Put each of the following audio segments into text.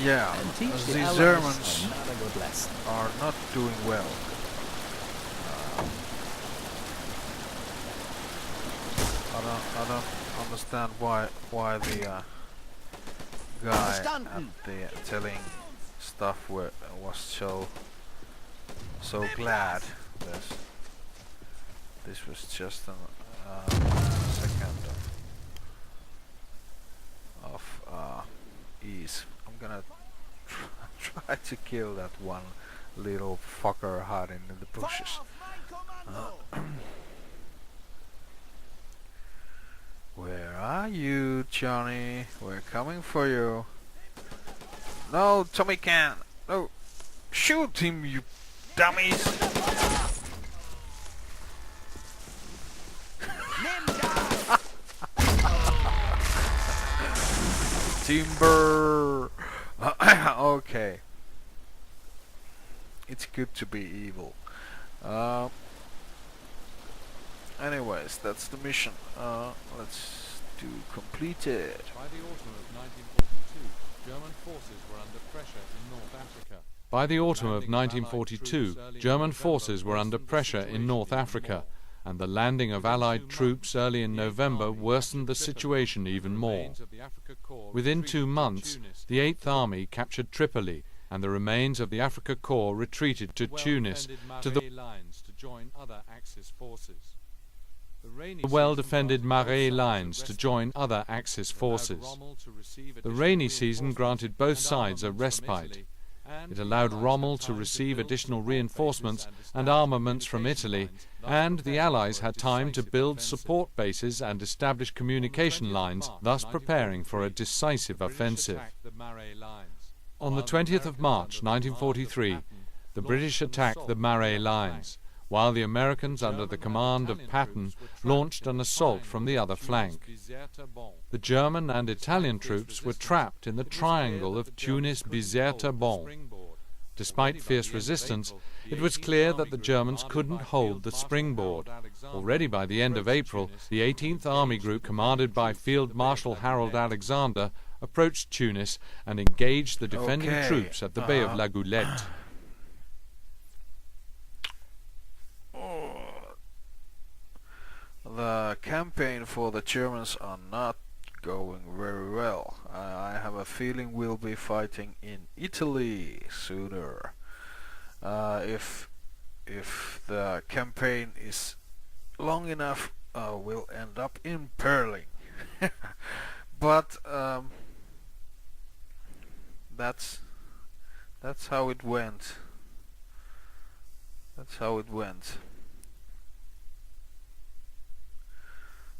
Yeah, and teach the the Allies Germans another good lesson. are not doing well. I don't understand why the guy at the telling stuff was so glad. This was just a second of ease. I'm gonna try to kill that one little fucker hiding in the bushes. Where are you, Johnny? We're coming for you. No, Tommy can't. No, shoot him, you dummies! Timber! Okay. It's good to be evil. Anyways, that's the mission. Let's do completed. By the autumn of 1942, German forces were under pressure in North Africa. By the autumn of 1942, German forces were under pressure in North Africa, and the landing of Allied troops early in November worsened the situation even more. Within 2 months, the 8th Army captured Tripoli, and the remains of the Afrika Korps retreated to Tunis to the well-defended Marais lines to join other Axis forces. The rainy season granted both sides a respite. It allowed Rommel to receive additional reinforcements and armaments from Italy, and the Allies had time to build support bases and establish communication lines, thus preparing for a decisive offensive. On the 20th of March 1943, the British attacked the Marais lines, while the Americans, under the command of Patton, launched an assault from the other flank. The German and Italian troops were trapped in the triangle of Tunis-Bizerte-Bon. Despite fierce resistance, it was clear that the Germans couldn't hold the springboard. Already by the end of April, the 18th Army Group, commanded by Field Marshal Harold Alexander, approached Tunis and engaged the defending troops at the Bay of La Goulette. The campaign for the Germans are not going very well. I have a feeling we'll be fighting in Italy sooner. If the campaign is long enough, we'll end up in Perling. But that's how it went. That's how it went.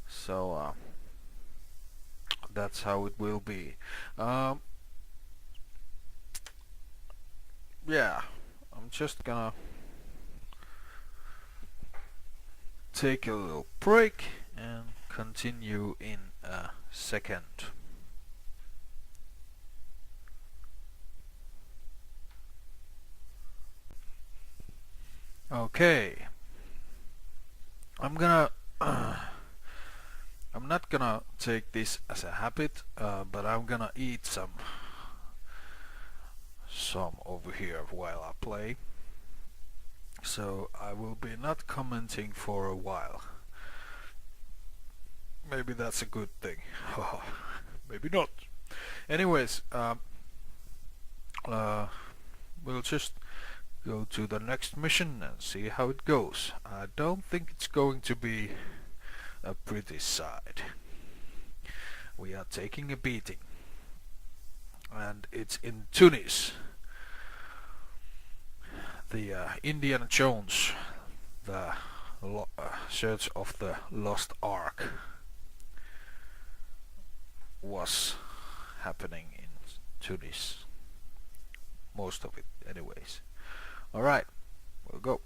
So that's how it will be. Yeah, I'm just gonna take a little break and continue in a second. Okay, I'm not gonna take this as a habit, but I'm gonna eat some over here while I play. So I will be not commenting for a while. Maybe that's a good thing. Maybe not. Anyways, we'll just go to the next mission and see how it goes. I don't think it's going to be a pretty sight. We are taking a beating, and it's in Tunis. The Indiana Jones, the Search of the Lost Ark, was happening in Tunis. Most of it, anyways. Alright, we'll go.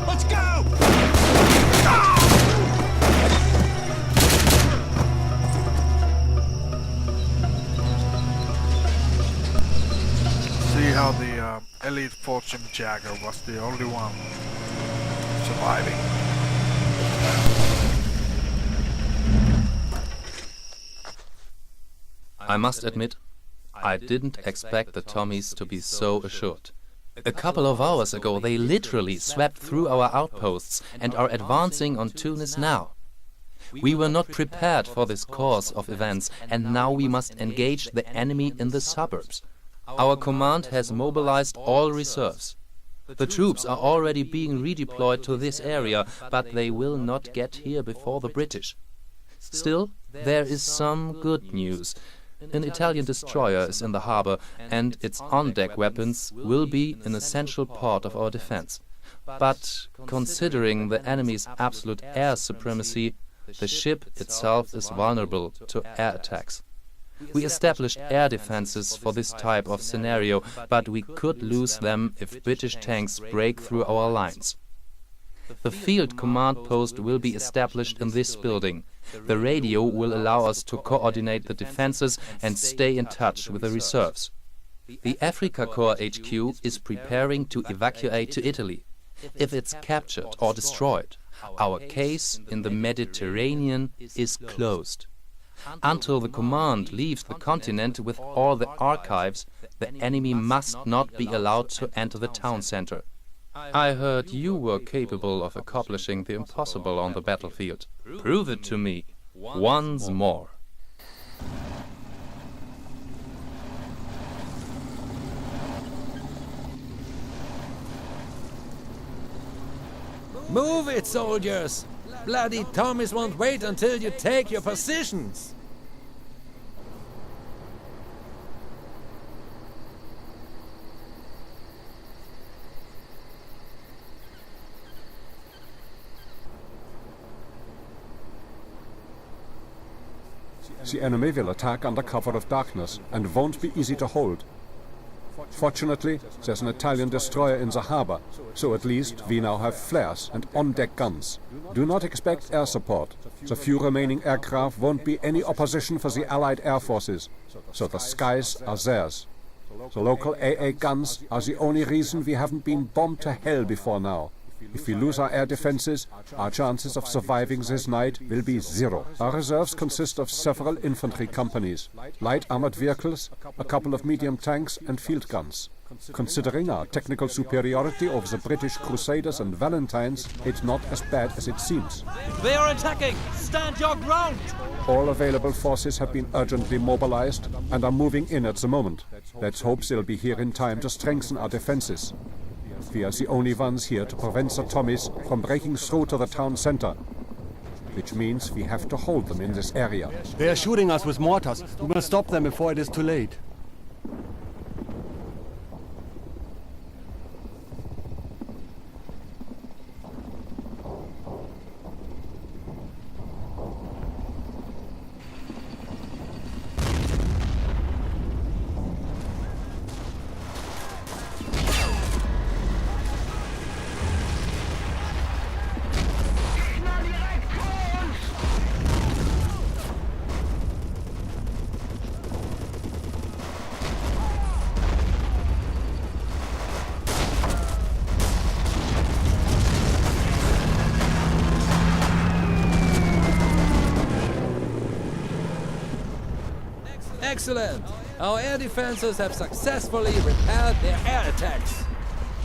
Let's go! see how the elite Fortune Jagger was the only one surviving. I must admit, I didn't expect the Tommies to be so assured. A couple of hours ago they literally swept through our outposts and are advancing on Tunis now. We were not prepared for this course of events, and now we must engage the enemy in the suburbs. Our command has mobilized all reserves. The troops are already being redeployed to this area, but they will not get here before the British. Still, there is some good news. An Italian destroyer is in the harbor, and its on-deck weapons will be an essential part of our defense. But considering the enemy's absolute air supremacy, the ship itself is vulnerable to air attacks. We established air defenses for this type of scenario, but we could lose them if British tanks break through our lines. The field command post will be established in this building. The radio will allow us to coordinate the defenses and stay in touch with the reserves. The Afrika Korps HQ is preparing to evacuate to Italy. If it's captured or destroyed, our case in the Mediterranean is closed. Until the command leaves the continent with all the archives, the enemy must not be allowed to enter the town center. I heard you were capable of accomplishing the impossible on the battlefield. Prove it to me once more. Move it, soldiers! Bloody Tommies won't wait until you take your positions! The enemy will attack under cover of darkness and won't be easy to hold. Fortunately, there's an Italian destroyer in the harbor, so at least we now have flares and on-deck guns. Do not expect air support. The few remaining aircraft won't be any opposition for the Allied air forces, so the skies are theirs. The local AA guns are the only reason we haven't been bombed to hell before now. If we lose our air defenses, our chances of surviving this night will be zero. Our reserves consist of several infantry companies, light armored vehicles, a couple of medium tanks and field guns. Considering our technical superiority over the British Crusaders and Valentines, it's not as bad as it seems. They are attacking! Stand your ground! All available forces have been urgently mobilized and are moving in at the moment. Let's hope they'll be here in time to strengthen our defenses. We are the only ones here to prevent the Tommies from breaking through to the town center, which means we have to hold them in this area. They are shooting us with mortars. We must stop them before it is too late. Excellent! Our air defenses have successfully repelled their air attacks.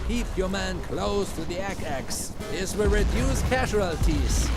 Keep your men close to the Axe. This will reduce casualties.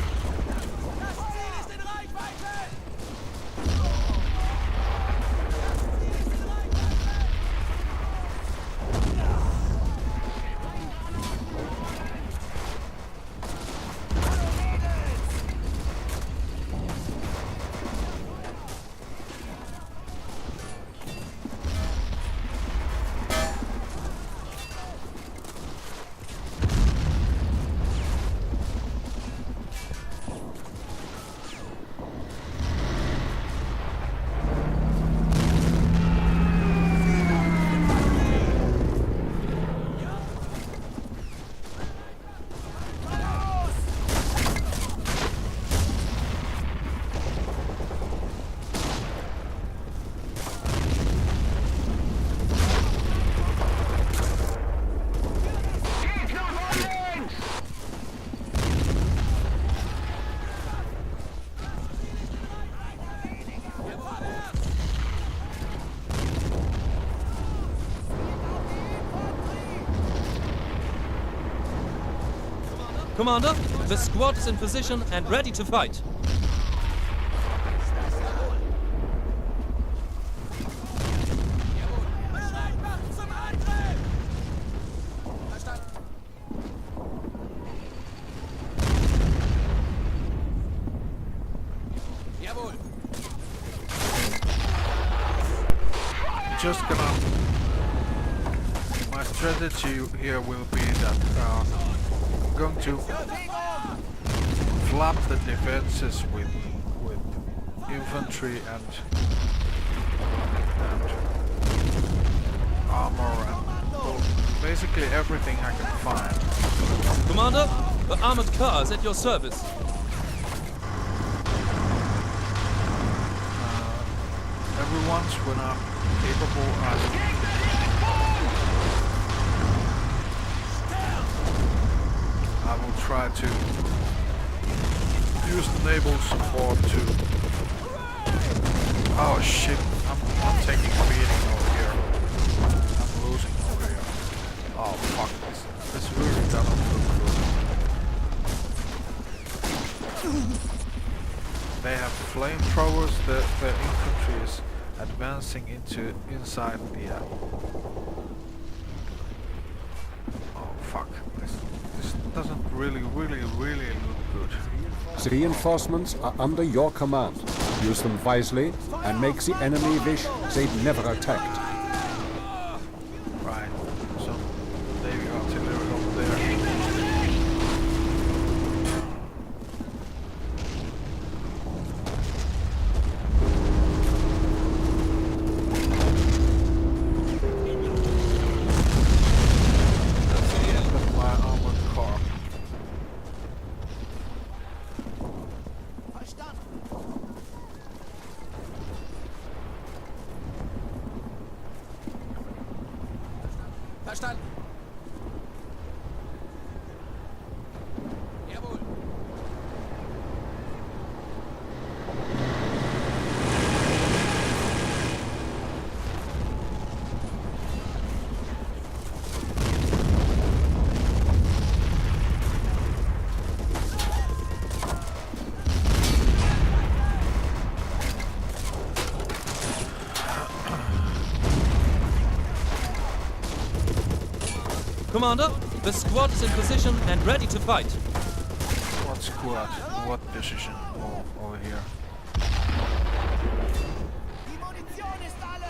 Commander, the squad is in position and ready to fight. Just gonna... My strategy here will be that I'm going to flap the defenses with infantry and armor and well, basically everything I can find. Commander, the armored car is at your service. Every once when I'm capable, I will try to use the naval support to... Oh shit, I'm taking a beating over here. I'm losing over here. Oh fuck, this really doesn't look good. They have flamethrowers, the infantry is advancing inside the... Oh fuck, this doesn't really look good. The reinforcements are under your command. Use them wisely and make the enemy wish they'd never attacked. Right, so Navy artillery over there. Verstanden. Jawohl. Commander, the squad is in position and ready to fight. What squad? What position? Oh, over here.